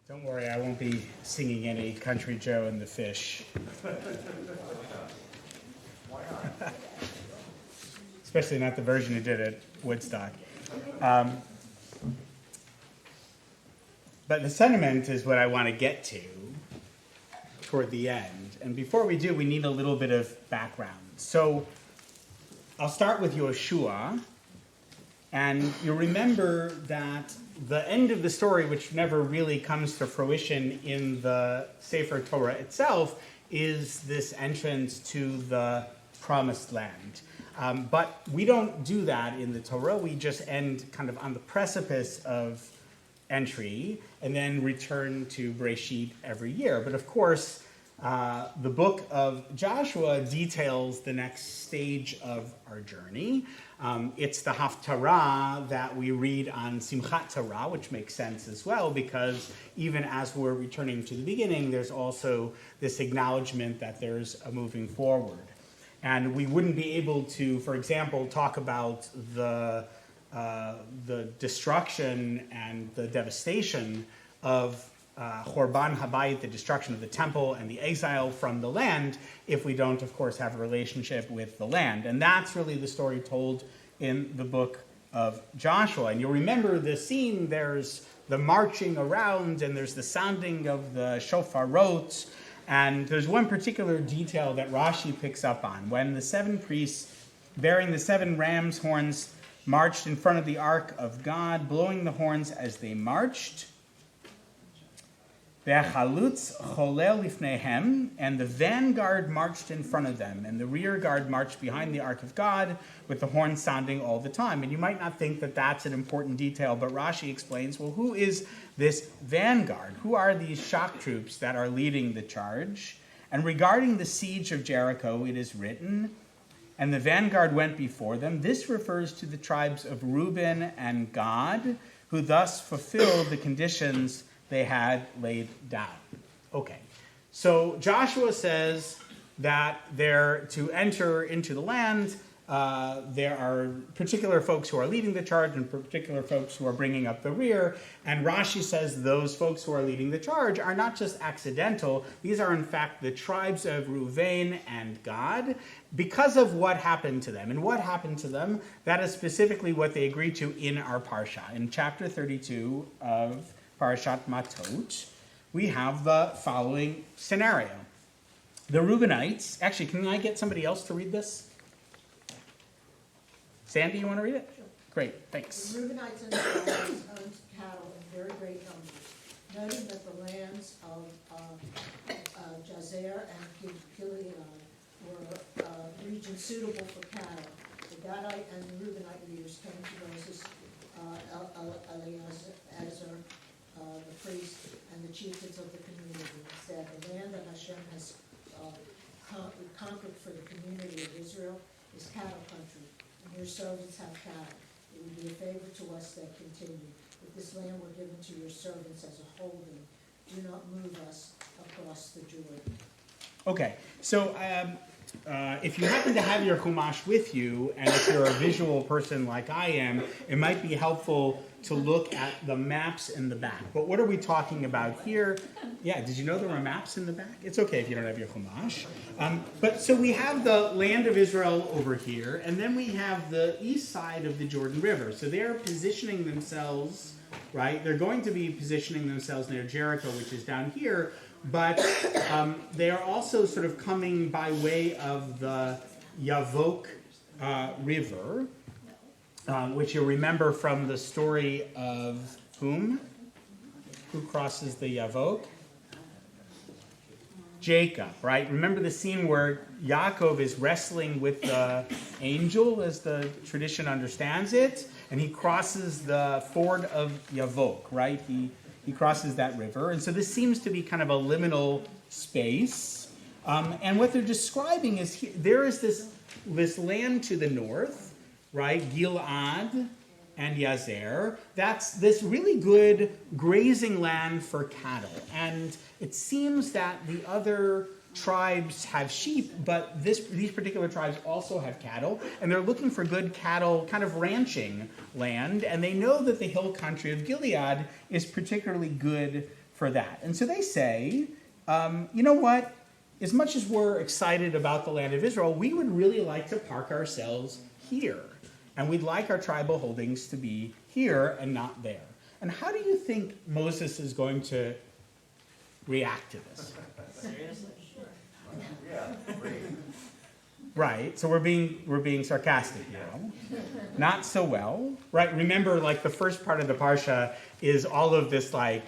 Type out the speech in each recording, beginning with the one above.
Don't worry, I won't be singing any Country Joe and the Fish. Especially not the version he did at Woodstock. But the sentiment is what I want to get to toward the end. And before we do, we need a little bit of background. So I'll start with Yoshua. And you'll remember that the end of the story, which never really comes to fruition in the Sefer Torah itself, is this entrance to the Promised Land. But we don't do that in the Torah. We just end kind of on the precipice of entry and then return to Breshit every year. But of course, the book of Joshua details the next stage of our journey. It's the Haftarah that we read on Simchat Torah, which makes sense as well, because even as we're returning to the beginning, there's also this acknowledgement that there's a moving forward. And we wouldn't be able to, for example, talk about the destruction and the devastation of Chorban Habayit, the destruction of the temple and the exile from the land, if we don't, of course, have a relationship with the land. And that's really the story told in the book of Joshua. And you'll remember the scene, there's the marching around and there's the sounding of the shofarot. And there's one particular detail that Rashi picks up on. When the 7 priests bearing the 7 ram's horns marched in front of the ark of God, blowing the horns as they marched, Ve'achalutz cholel lifnehem, and the vanguard marched in front of them, and the rear guard marched behind the ark of God, with the horn sounding all the time. And you might not think that that's an important detail, but Rashi explains, well, who is this vanguard? Who are these shock troops that are leading the charge? And regarding the siege of Jericho, it is written, and the vanguard went before them. This refers to the tribes of Reuben and Gad, who thus fulfilled the conditions they had laid down. Okay, so Joshua says that they're to enter into the land. There are particular folks who are leading the charge and particular folks who are bringing up the rear. And Rashi says those folks who are leading the charge are not just accidental. These are, in fact, the tribes of Reuven and Gad because of what happened to them. And what happened to them, that is specifically what they agreed to in our Parsha. In chapter 32 of Parashat Matot, we have the following scenario. The Reubenites, actually, can I get somebody else to read this? Sandy, you want to read it? Sure. Great, thanks. The Reubenites and the Gadites owned cattle in very great numbers, noting that the lands of Jazer and Gilead were regions suitable for cattle. The Gadite and the Reubenite leaders came to Moses, Eleazar, the priest, and the chieftains of the community, and said, the land that Hashem has conquered for the community of Israel is cattle country, and your servants have cattle. It would be a favor to us that continue. If this land were given to your servants as a holding, do not move us across the Jordan. Okay, so if you happen to have your Chumash with you, and if you're a visual person like I am, it might be helpful to look at the maps in the back. But what are we talking about here? Yeah, did you know there were maps in the back? It's okay if you don't have your Chumash. But so we have the land of Israel over here, and then we have the east side of the Jordan River. So they're positioning themselves, right? They're going to be positioning themselves near Jericho, which is down here, but they are also sort of coming by way of the Yavok River, which you'll remember from the story of whom? Who crosses the Yavok? Jacob, right? Remember the scene where Yaakov is wrestling with the angel, as the tradition understands it, and he crosses the ford of Yavok, right? He crosses that river. And so this seems to be kind of a liminal space. And what they're describing is there is this land to the north, right? Gilad and Yazer. That's this really good grazing land for cattle. And it seems that the other tribes have sheep, but these particular tribes also have cattle, and they're looking for good cattle, kind of ranching land, and they know that the hill country of Gilead is particularly good for that. And so they say, you know what? As much as we're excited about the land of Israel, we would really like to park ourselves here. And we'd like our tribal holdings to be here and not there. And how do you think Moses is going to react to this? Seriously? Right, so we're being sarcastic now. Not so well, right? Remember, like, the first part of the Parsha is all of this, like,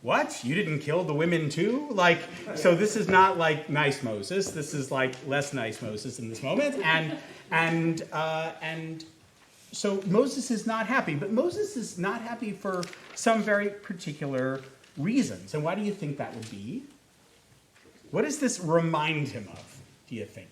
what? You didn't kill the women too? Like, so this is not like nice Moses. This is like less nice Moses in this moment. And so Moses is not happy. But Moses is not happy for some very particular reasons. And why do you think that would be? What does this remind him of, do you think?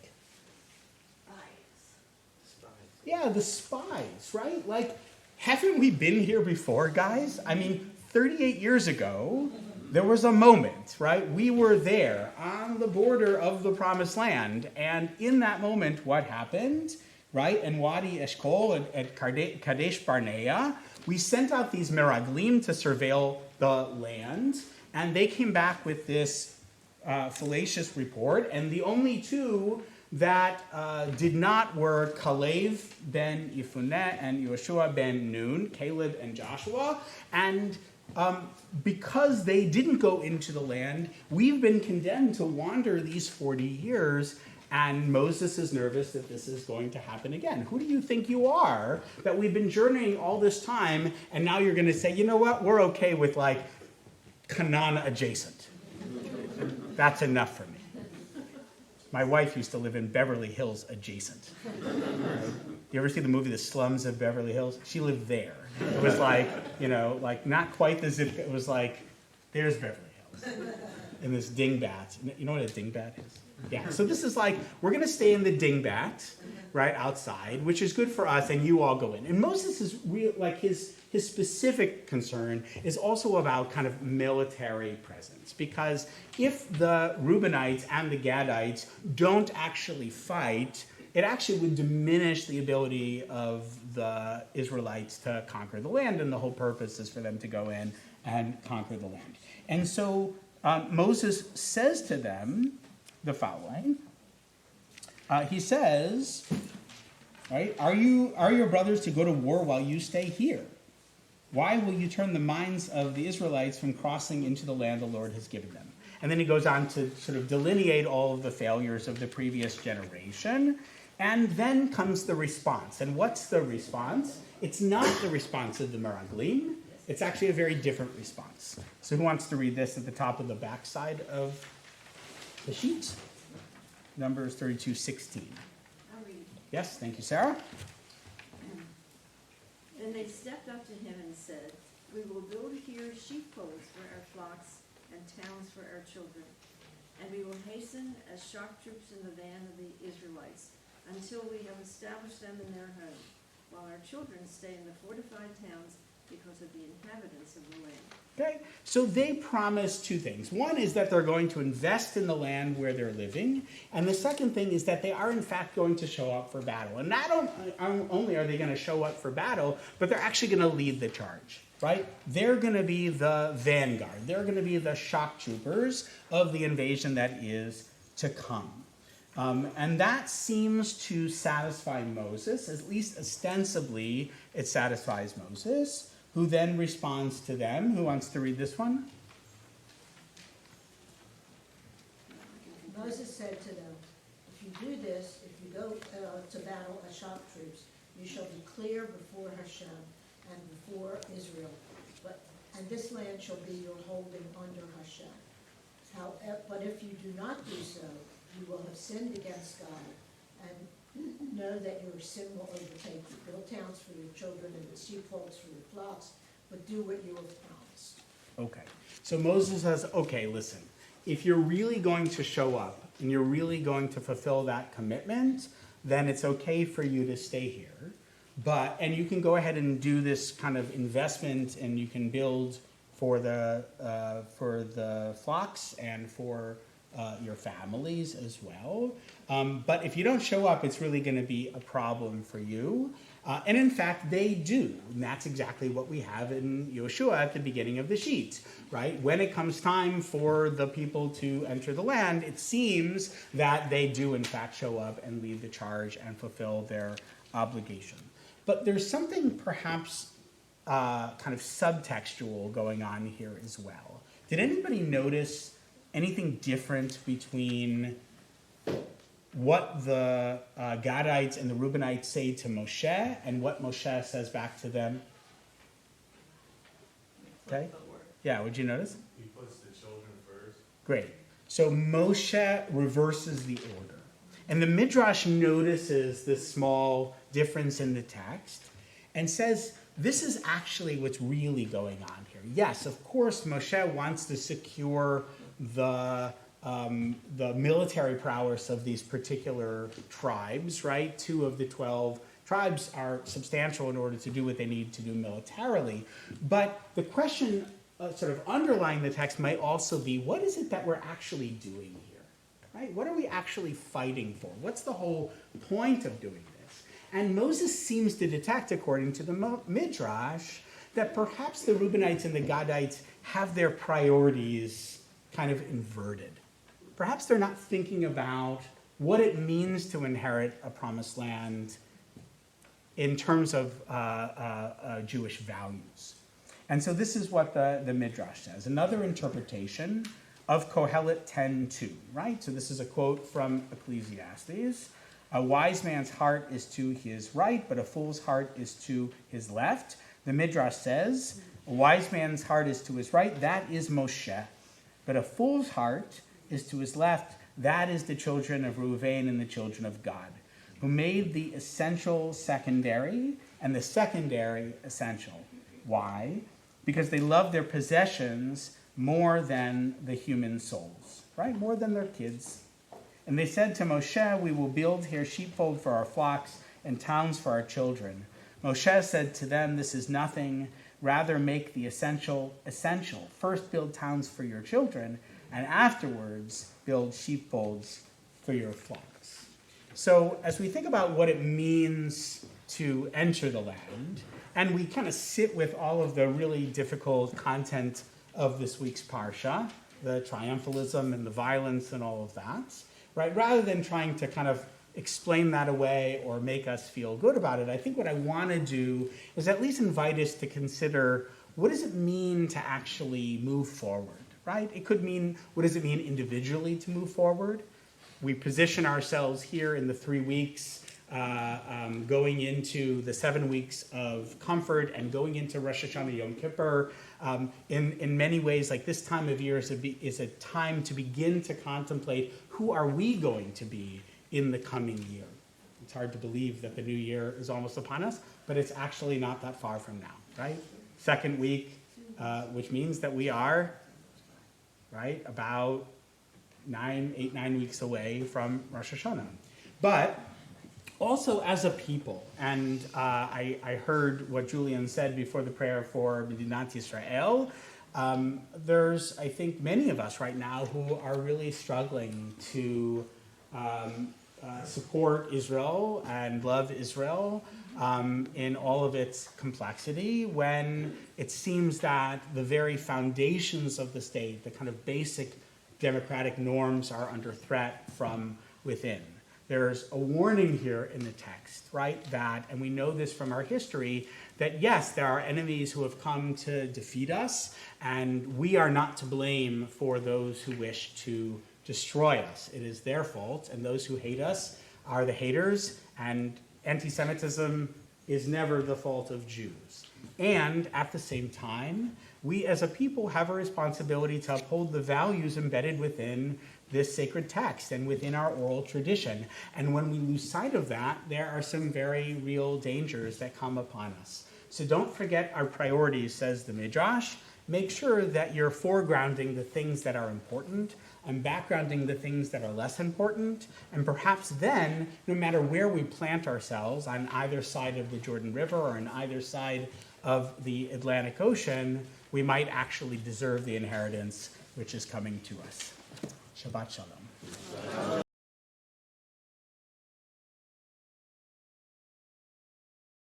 Yeah, the spies, right? Like, haven't we been here before, guys? I mean, 38 years ago, there was a moment, right? We were there on the border of the Promised Land. And in that moment, what happened, right? In Wadi Eshkol at Kadesh Barnea, we sent out these meraglim to surveil the land. And they came back with this fallacious report. And the only two that did not were Kalev ben Yefuneh and Yoshua ben Nun, Caleb and Joshua. And because they didn't go into the land, we've been condemned to wander these 40 years, and Moses is nervous that this is going to happen again. Who do you think you are that we've been journeying all this time, and now you're going to say, you know what, we're okay with, like, Canaan adjacent. That's enough for me. My wife used to live in Beverly Hills adjacent. You ever see the movie The Slums of Beverly Hills? She lived there. It was like, you know, like not quite the zip. It was like, there's Beverly Hills. And this dingbat. You know what a dingbat is? Yeah. So this is like, we're going to stay in the dingbat, right, outside, which is good for us, and you all go in. And Moses is real, like his specific concern is also about kind of military presence. Because if the Reubenites and the Gadites don't actually fight, it actually would diminish the ability of the Israelites to conquer the land, and the whole purpose is for them to go in and conquer the land. And so Moses says to them the following. He says, right, are your brothers to go to war while you stay here? Why will you turn the minds of the Israelites from crossing into the land the Lord has given them? And then he goes on to sort of delineate all of the failures of the previous generation. And then comes the response. And what's the response? It's not the response of the Meraglim. It's actually a very different response. So who wants to read this at the top of the backside of the sheet? Numbers 32:16. I'll read. Yes, thank you, Sarah. Then they stepped up to him and said, "We will build here sheepfolds for our flocks and towns for our children. And we will hasten as shock troops in the van of the Israelites, until we have established them in their home, while our children stay in the fortified towns because of the inhabitants of the land." Okay, so they promise two things. One is that they're going to invest in the land where they're living, and the second thing is that they are in fact going to show up for battle. And not only are they going to show up for battle, but they're actually going to lead the charge, right? They're going to be the vanguard. They're going to be the shock troopers of the invasion that is to come. And that seems to satisfy Moses, at least ostensibly it satisfies Moses, who then responds to them. Who wants to read this one? Moses said to them, "If you do this, if you go to battle as shock troops, you shall be clear before Hashem and before Israel. And this land shall be your holding under Hashem. But if you do not do so, you will have sinned against God, and know that your sin will overtake you. Build towns for your children and the sheepfolds for your flocks, but do what you have promised." Okay. So Moses says, okay, listen, if you're really going to show up and you're really going to fulfill that commitment, then it's okay for you to stay here. And you can go ahead and do this kind of investment, and you can build for the flocks and for your families as well. But if you don't show up, it's really going to be a problem for you. And in fact, they do. And that's exactly what we have in Yoshua at the beginning of the sheet, right? When it comes time for the people to enter the land, it seems that they do in fact show up and lead the charge and fulfill their obligation. But there's something perhaps kind of subtextual going on here as well. Did anybody notice anything different between what the Gadites and the Reubenites say to Moshe and what Moshe says back to them? Okay. Yeah, what'd you notice? He puts the children first. Great. So Moshe reverses the order. And the Midrash notices this small difference in the text and says, this is actually what's really going on here. Yes, of course, Moshe wants to secure the military prowess of these particular tribes, right? 2 of the 12 tribes are substantial in order to do what they need to do militarily. But the question sort of underlying the text might also be, what is it that we're actually doing here, right? What are we actually fighting for? What's the whole point of doing this? And Moses seems to detect, according to the Midrash, that perhaps the Reubenites and the Gadites have their priorities kind of inverted. Perhaps they're not thinking about what it means to inherit a promised land in terms of Jewish values. And so this is what the Midrash says. Another interpretation of Kohelet 10:2, right? So this is a quote from Ecclesiastes. A wise man's heart is to his right, but a fool's heart is to his left. The Midrash says, a wise man's heart is to his right, that is Moshe. But a fool's heart is to his left, that is the children of Reuven and the children of God, who made the essential secondary and the secondary essential. Why? Because they love their possessions more than the human souls, right? More than their kids. And they said to Moshe, we will build here sheepfold for our flocks and towns for our children. Moshe said to them, this is nothing. Rather make the essential essential. First build towns for your children, and afterwards build sheepfolds for your flocks. So as we think about what it means to enter the land, and we kind of sit with all of the really difficult content of this week's Parsha, the triumphalism and the violence and all of that, right? Rather than trying to kind of explain that away or make us feel good about it, I think what I want to do is at least invite us to consider, what does it mean to actually move forward, right? It could mean, what does it mean individually to move forward? We position ourselves here in the 3 weeks, going into the 7 weeks of comfort and going into Rosh Hashanah Yom Kippur. In many ways, like this time of year is a time to begin to contemplate, who are we going to be in the coming year? It's hard to believe that the new year is almost upon us, but it's actually not that far from now, right? 2nd week, which means that we are, right, about 9 weeks away from Rosh Hashanah. But also as a people, and I heard what Julian said before the prayer for Medinat Yisrael. There's, I think, many of us right now who are really struggling to support Israel and love Israel in all of its complexity, when it seems that the very foundations of the state, the kind of basic democratic norms, are under threat from within. There's a warning here in the text, right, that, and we know this from our history, that yes, there are enemies who have come to defeat us, and we are not to blame for those who wish to destroy us. It is their fault, and those who hate us are the haters, and anti-Semitism is never the fault of Jews. And at the same time, we as a people have a responsibility to uphold the values embedded within this sacred text and within our oral tradition. And when we lose sight of that, there are some very real dangers that come upon us. So don't forget our priorities, says the Midrash. Make sure that you're foregrounding the things that are important and backgrounding the things that are less important. And perhaps then, no matter where we plant ourselves, on either side of the Jordan River or on either side of the Atlantic Ocean, we might actually deserve the inheritance which is coming to us. Shabbat Shalom.